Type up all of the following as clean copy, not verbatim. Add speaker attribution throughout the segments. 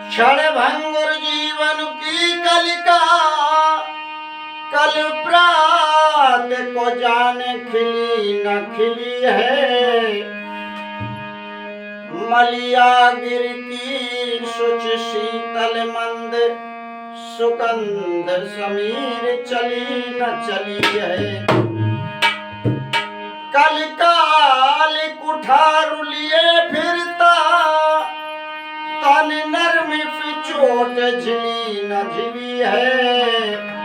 Speaker 1: क्षणभंगुर जीवन की कलिका कल प्रात को जाने खिली न खिली है। मलिया गिर की शुच शीतल मंद सुगंध समीर चली न चली है। कल काल कुठार लिए फिरता तन नरम पिचोट झिली न झिली है।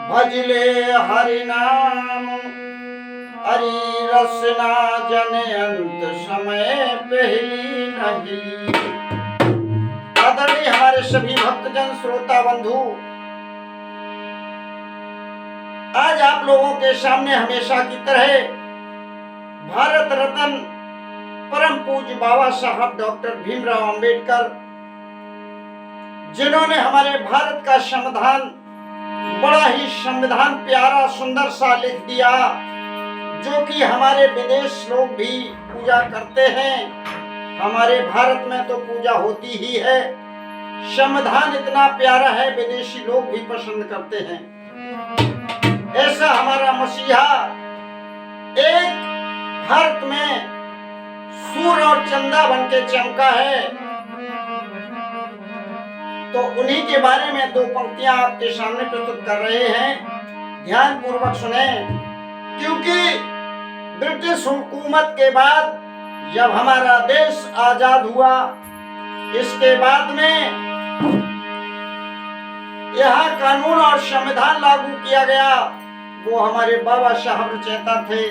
Speaker 1: भजले हरि नाम हरि रसना जन अंत समय पहली न हिली। आदरणीय हमारे सभी भक्तजन श्रोता बंधु, आज आप लोगों के सामने हमेशा की तरह भारत रत्न परम पूज्य बाबा साहब डॉक्टर भीमराव अंबेडकर, जिन्होंने हमारे भारत का संविधान बड़ा ही संविधान प्यारा सुंदर सा लिख दिया, जो कि हमारे विदेश लोग भी पूजा करते हैं। हमारे भारत में तो पूजा होती ही है। संविधान इतना प्यारा है, विदेशी लोग भी पसंद करते हैं। ऐसा हमारा मसीहा एक भारत में सूर्य और चंदा बन के चमका है। तो उन्हीं के बारे में दो पंक्तियां आपके सामने प्रस्तुत कर रहे हैं, ध्यान पूर्वक सुने। क्योंकि ब्रिटिश हुकूमत के बाद जब हमारा देश आजाद हुआ, इसके बाद में यहाँ कानून और संविधान लागू किया गया, वो हमारे बाबा साहब रचयिता थे।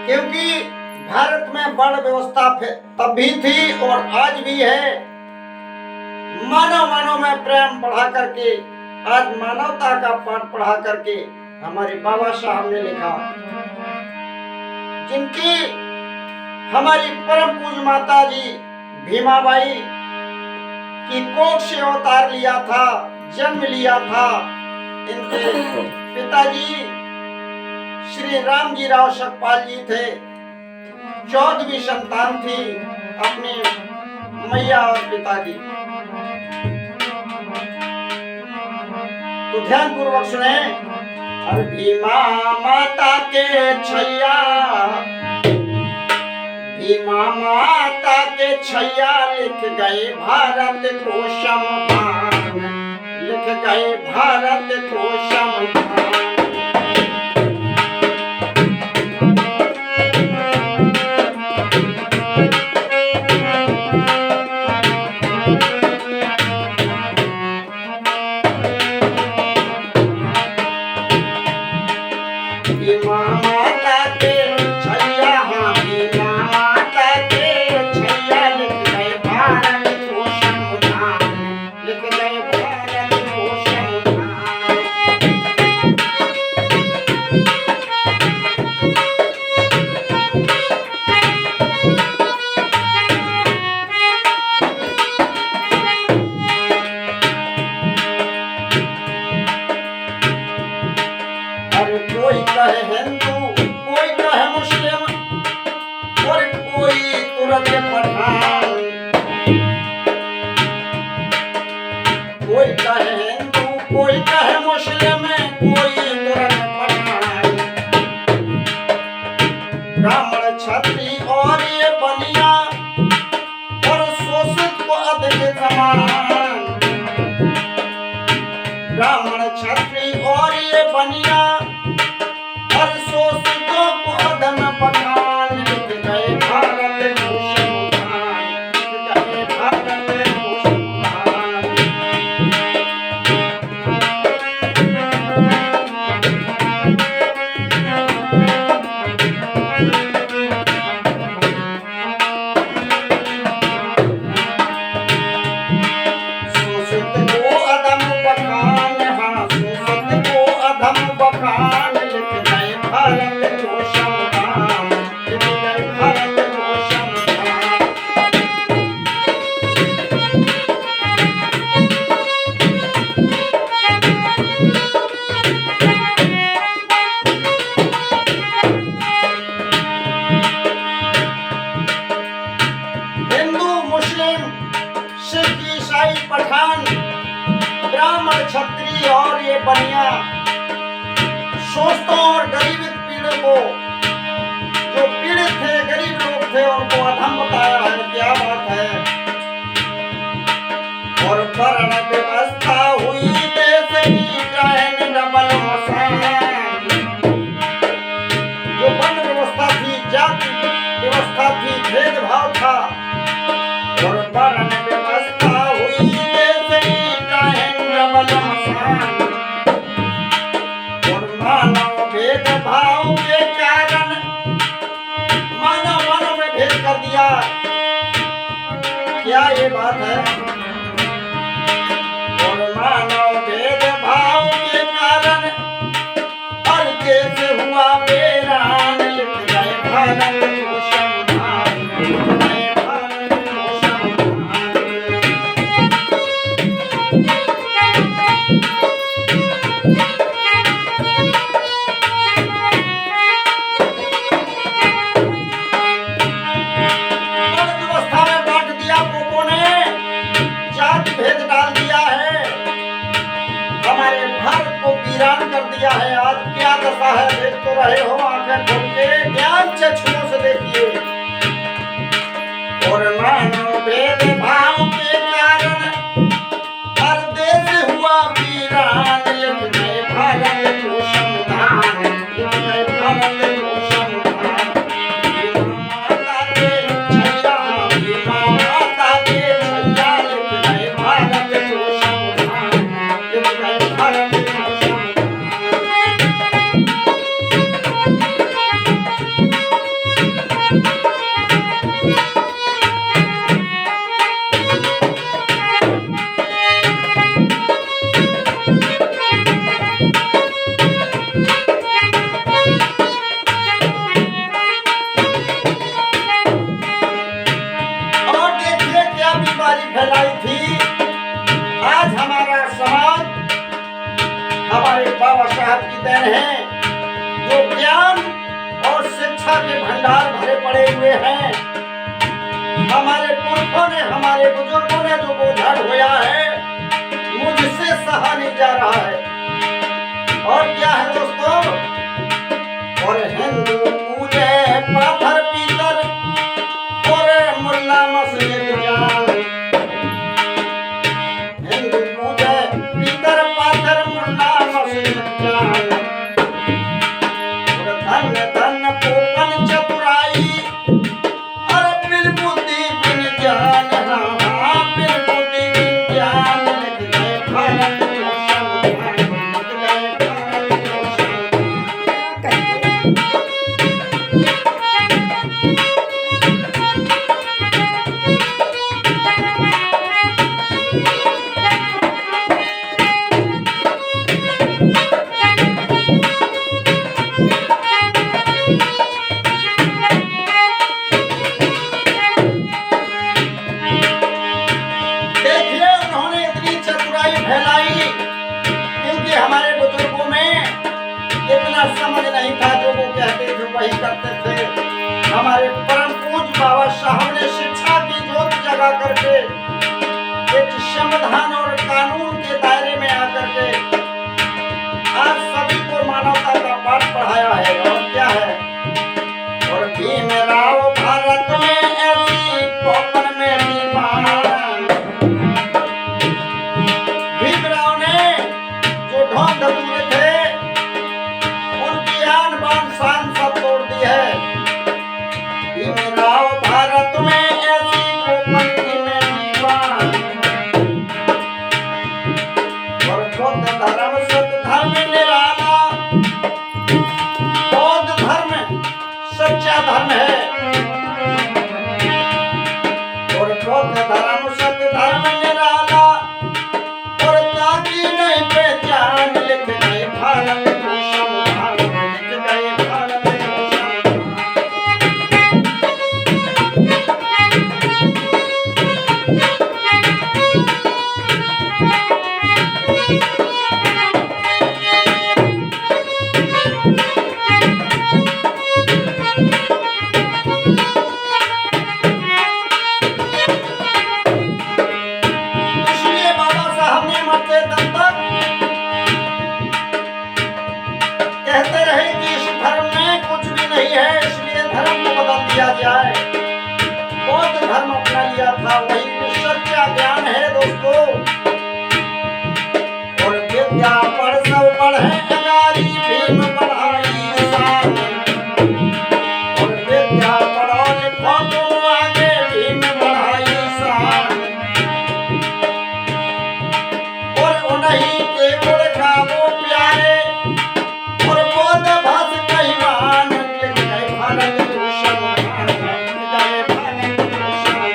Speaker 1: क्योंकि भारत में वर्ण व्यवस्था तब भी थी और आज भी है। मानव में प्रेम बढ़ा करके, आज मानवता का पाठ पढ़ा करके हमारे बाबा साहब ने लिखा, जिनकी हमारी परम पूज्य माता जी भीमाबाई की कोख से अवतार लिया था, जन्म लिया था। इनके पिताजी श्री रामजी राव सकपाल जी थे। 14वीं संतान थी अपने मैया और पिता की। तो ध्यान पूर्वक सुने। और भीमा माता के छैया, भीमा माता के छैया लिख गए भारत को संविधान, लिख गए भारत को संविधान। कोई कहे हिंदू, कोई कहे मुस्लिम और कोई तुरंत पठान। कोई कहे हिंदू, कोई कहे मुस्लिम, कोई तुरंत पठान। ब्राह्मण क्षत्रिय और ये बनिया और शोषित को अधिक समान। ब्राह्मण क्षत्रिय और ये बनिया और शोषितों को अधम पठान, लिख गए भारत को संविधान, ब्राह्मण क्षत्रिय और ये बनिया शोषितों और गरीब पीड़ित को, जो पीड़ित थे, गरीब लोग थे, उनको अधम बताया है। क्या बात है। और वर्ण व्यवस्था हुई देश की ट्रेन डबल मसान। जो वर्ण व्यवस्था थी, जाति व्यवस्था थी, भेदभाव था, और वर्ण व्यवस्था हुई देश की ट्रेन डबल मसान। और मानव भेदभाव के कारण मानव मानव में भेद कर दिया। क्या ये बात है। और मानव भेदभाव के कारण हर देश हुआ वीरान। लिख गए भारत को संविधान, लिख गए भारत को संविधान। अर्थव्यवस्था में बांट दिया लोगों ने, जाति भेद डाल दिया है, हमारे भारत को वीरान कर दिया है। आज क्या दशा है, देख तो रहे हो आंखें खोल के, ज्ञान चक्षुओं से देखिए। और मानव भेदभाव के कारण हर देश हुआ वीरान। लिख गए भारत को संविधान, लिख गए भारत को संविधान। माता के छैया, माता के छैया, लिख गए भारत को संविधान, लिख गए भारत को संविधान। और देखिए क्या बीमारी फैलाई थी। आज हमारा समाज हमारे बाबा साहब की देन है, जो ज्ञान और शिक्षा के भंडार भरे पड़े हुए हैं। हमारे पुरखों ने, हमारे बुजुर्गों ने जो बोझा ढोया है, मुझसे सहा नहीं जा रहा है। और क्या है दोस्तों। और हिंदू पूजे पाथर पीतर, और मुल्ला मस्जिद जान। हिंदू पूजे पीतर पाथर, मुल्ला मस्जिद जान। और धन धन कोपन चतुराई, अरे बिन बुद्धि बिन ज्ञान। हाँ, बिन बुद्धि बिन ज्ञान। लिख गए भारत को संविधान, लिख गए भारत को संविधान। देखिए उन्होंने इतनी चतुराई फैलाई, क्योंकि हमारे बुजुर्गों में इतना समझ नहीं था। जो वो कहते थे वही करते थे। हमारे परम पूज्य बाबा साहब ने शिक्षा की ज्योत जगा करके एक संविधान और कानून के दायरे में आकर के आज सभी को मानवता का पाठ पढ़ाया है। और क्या है। और भीमराव भारत में ऐसी कोपन में दीवान। भीमराव ने जो ढोंग धतूरे थे, उनकी आन बान शान सब तोड़ दी है। भीमराव भारत में ऐसी कोपन में दीवान। धर्म अपना लिया था, वही सच्चा ज्ञान है दोस्तों। और विद्या पढ़ सब पढ़े अगारी, भीम पढ़ाई शान। और विद्या पढ़ो लिखो तुम आगे, भीम पढ़ाई शान। और उन्हीं के गुण गावो प्यारे, और बोध भाष कहिवान। लिख गए भारत भूषण महान, लिख गए भारत भूषण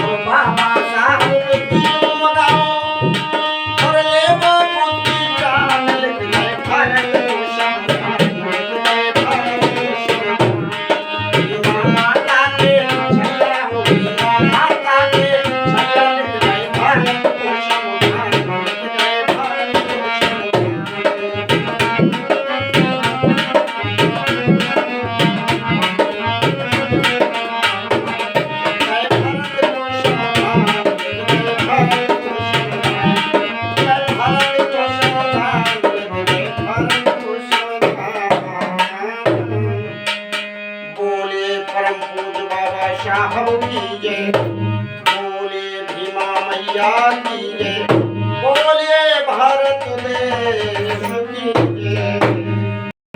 Speaker 1: और बाबा साहब की मगाओ, और लेवो बुद्धि ज्ञान। लिख गए भारत भूषण महान, लिख गए भारत भूषण महान। भीमा माता के छया हो, भीमा माता के छया। लिख गए भारत भूषण महान, लिख गए भारत भूषण बोले परम पूज्य बाबा साहब की जय, बोले भीमा मैया की